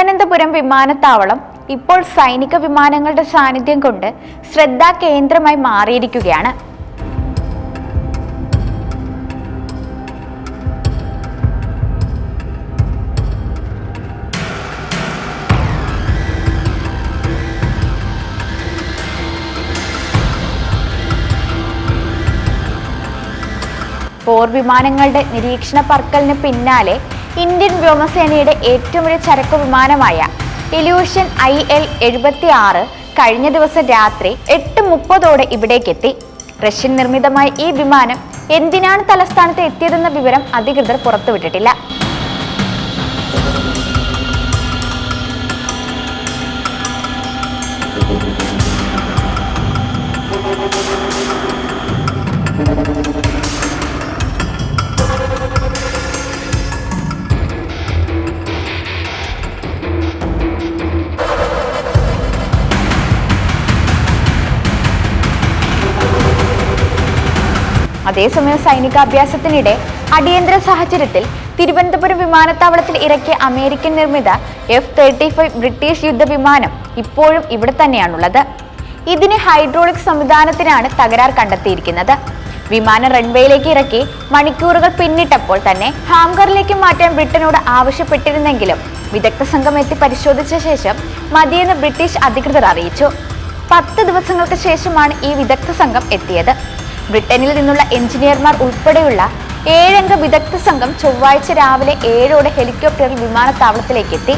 തിരുവനന്തപുരം വിമാനത്താവളം ഇപ്പോൾ സൈനിക വിമാനങ്ങളുടെ സാന്നിധ്യം കൊണ്ട് ശ്രദ്ധാകേന്ദ്രമായി മാറിയിരിക്കുകയാണ്. പോർ വിമാനങ്ങളുടെ നിരീക്ഷണ പറക്കലിന് പിന്നാലെ ഇന്ത്യൻ വ്യോമസേനയുടെ ഏറ്റവും വലിയ ചരക്കു വിമാനമായ ഇല്യൂഷൻ IL-76 കഴിഞ്ഞ ദിവസം രാത്രി 8:30 ഇവിടേക്കെത്തി. റഷ്യൻ നിർമ്മിതമായ ഈ വിമാനം എന്തിനാണ് തലസ്ഥാനത്ത് എത്തിയതെന്ന വിവരം അധികൃതർ പുറത്തുവിട്ടിട്ടില്ല. അതേസമയം സൈനികാഭ്യാസത്തിനിടെ അടിയന്തര സാഹചര്യത്തിൽ തിരുവനന്തപുരം വിമാനത്താവളത്തിൽ ഇറക്കിയ അമേരിക്കൻ നിർമ്മിത F-35 ബ്രിട്ടീഷ് യുദ്ധവിമാനം ഇപ്പോഴും ഇവിടെ തന്നെയാണുള്ളത്. ഇതിന് ഹൈഡ്രോളിക് സംവിധാനത്തിനാണ് തകരാർ കണ്ടെത്തിയിരിക്കുന്നത്. വിമാനം റൺവേയിലേക്ക് ഇറക്കി മണിക്കൂറുകൾ പിന്നിട്ടപ്പോൾ തന്നെ ഹാംഗറിലേക്ക് മാറ്റാൻ ബ്രിട്ടനോട് ആവശ്യപ്പെട്ടിരുന്നെങ്കിലും വിദഗ്ധ സംഘം എത്തി പരിശോധിച്ച ശേഷം മതിയെന്ന് ബ്രിട്ടീഷ് അധികൃതർ അറിയിച്ചു. 10 ദിവസങ്ങൾക്ക് ശേഷമാണ് ഈ വിദഗ്ധ സംഘം എത്തിയത്. ബ്രിട്ടനിൽ നിന്നുള്ള എഞ്ചിനീയർമാർ ഉൾപ്പെടെയുള്ള 7 അംഗ വിദഗ്ധ സംഘം ചൊവ്വാഴ്ച രാവിലെ 7 ഹെലികോപ്റ്ററിൽ വിമാനത്താവളത്തിലേക്ക് എത്തി.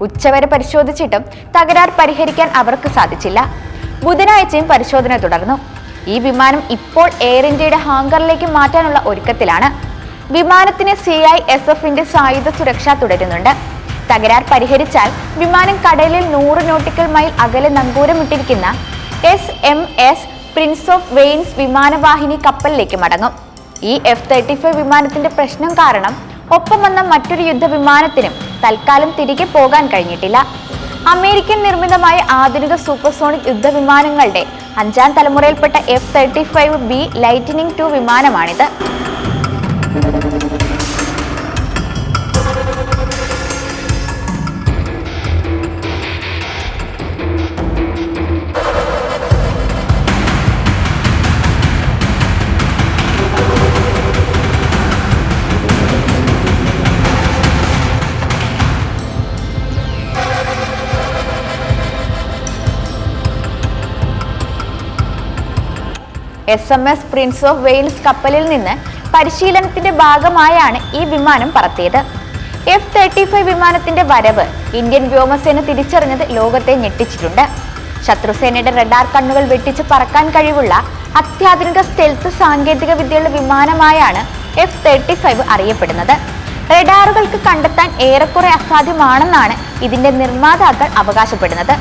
ഉച്ചവരെ പരിശോധിച്ചിട്ടും തകരാർ പരിഹരിക്കാൻ അവർക്ക് സാധിച്ചില്ല. ബുധനാഴ്ചയും പരിശോധന തുടർന്നു. ഈ വിമാനം ഇപ്പോൾ എയർ ഇന്ത്യയുടെ ഹാംഗറിലേക്ക് മാറ്റാനുള്ള ഒരുക്കത്തിലാണ്. വിമാനത്തിന് CISFന്റെ സായുധ സുരക്ഷ തുടരുന്നുണ്ട്. തകരാർ പരിഹരിച്ചാൽ വിമാനം കടലിൽ 100 നോട്ടിക്കൽ മൈൽ അകലെ നങ്കൂരമിട്ടിരിക്കുന്ന SMS പ്രിൻസ് ഓഫ് വെയിൻസ് വിമാനവാഹിനി കപ്പലിലേക്ക് മടങ്ങും. ഈ F-35 വിമാനത്തിന്റെ പ്രശ്നം കാരണം ഒപ്പം വന്ന മറ്റൊരു യുദ്ധവിമാനത്തിനും തൽക്കാലം തിരികെ പോകാൻ കഴിഞ്ഞിട്ടില്ല. അമേരിക്കൻ നിർമ്മിതമായ ആധുനിക സൂപ്പർസോണിക് യുദ്ധവിമാനങ്ങളുടെ 5ാം തലമുറയിൽപ്പെട്ട F-35B ലൈറ്റനിങ് II വിമാനമാണിത്. SMS പ്രിൻസ് ഓഫ് വെയിൽസ് കപ്പലിൽ നിന്ന് പരിശീലനത്തിന്റെ ഭാഗമായാണ് ഈ വിമാനം പറത്തിയത്. F-35 വിമാനത്തിന്റെ വരവ് ഇന്ത്യൻ വ്യോമസേന തിരിച്ചറിഞ്ഞത് ലോകത്തെ ഞെട്ടിച്ചിട്ടുണ്ട്. ശത്രുസേനയുടെ റഡാർ കണ്ണുകൾ വെട്ടിച്ച് പറക്കാൻ കഴിവുള്ള അത്യാധുനിക സ്റ്റെൽത്ത് സാങ്കേതിക വിദ്യയുള്ള വിമാനമായാണ് F-35 അറിയപ്പെടുന്നത്. റഡാറുകൾക്ക് കണ്ടെത്താൻ ഏറെക്കുറെ അസാധ്യമാണെന്നാണ് ഇതിന്റെ നിർമ്മാതാക്കൾ അവകാശപ്പെടുന്നത്.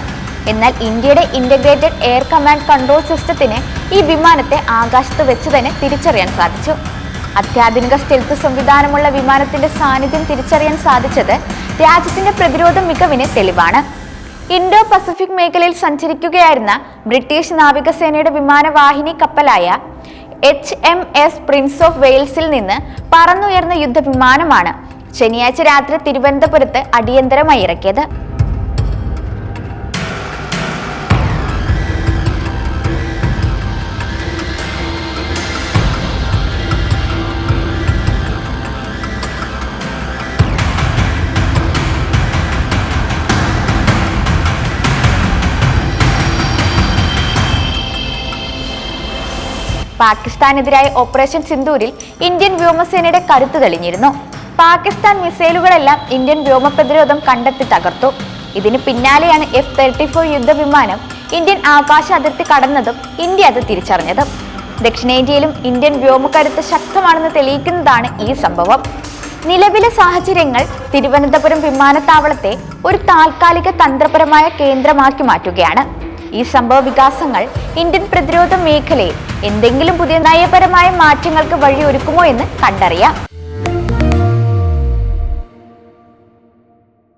എന്നാൽ ഇന്ത്യയുടെ ഇന്റഗ്രേറ്റഡ് എയർ കമാൻഡ് കൺട്രോൾ സിസ്റ്റത്തിന് ഈ വിമാനത്തെ ആകാശത്ത് വെച്ച് തന്നെ തിരിച്ചറിയാൻ സാധിച്ചു. അത്യാധുനിക സ്റ്റെൽത്ത് സംവിധാനമുള്ള വിമാനത്തിന്റെ സാന്നിധ്യം തിരിച്ചറിയാൻ സാധിച്ചത് രാജ്യത്തിന്റെ പ്രതിരോധ മികവിന് തെളിവാണ്. ഇൻഡോ പസഫിക് മേഖലയിൽ സഞ്ചരിക്കുകയായിരുന്ന ബ്രിട്ടീഷ് നാവികസേനയുടെ വിമാനവാഹിനി കപ്പലായ HMS പ്രിൻസ് ഓഫ് വെയിൽസിൽ നിന്ന് പറന്നുയർന്ന യുദ്ധവിമാനമാണ് ശനിയാഴ്ച രാത്രി തിരുവനന്തപുരത്ത് അടിയന്തരമായി ഇറക്കിയത്. പാകിസ്ഥാനെതിരായ ഓപ്പറേഷൻ സിന്ദൂരിൽ ഇന്ത്യൻ വ്യോമസേനയുടെ കരുത്ത് തെളിഞ്ഞിരുന്നു. പാകിസ്ഥാൻ മിസൈലുകളെല്ലാം ഇന്ത്യൻ വ്യോമ പ്രതിരോധം കണ്ടെത്തി തകർത്തു. ഇതിന് പിന്നാലെയാണ് F-35 യുദ്ധവിമാനം ഇന്ത്യൻ ആകാശ അതിർത്തി കടന്നതും ഇന്ത്യ അത് തിരിച്ചറിഞ്ഞതും. ദക്ഷിണേന്ത്യയിലും ഇന്ത്യൻ വ്യോമകരുത്ത് ശക്തമാണെന്ന് തെളിയിക്കുന്നതാണ് ഈ സംഭവം. നിലവിലെ സാഹചര്യങ്ങൾ തിരുവനന്തപുരം വിമാനത്താവളത്തെ ഒരു താൽക്കാലിക തന്ത്രപരമായ കേന്ദ്രമാക്കി മാറ്റുകയാണ്. ഈ സംഭവ വികാസങ്ങൾ ഇന്ത്യൻ പ്രതിരോധ മേഖലയിൽ എന്തെങ്കിലും പുതിയ നയപരമായ മാറ്റങ്ങൾക്ക് വഴിയൊരുക്കുമോ എന്ന് കണ്ടറിയാം.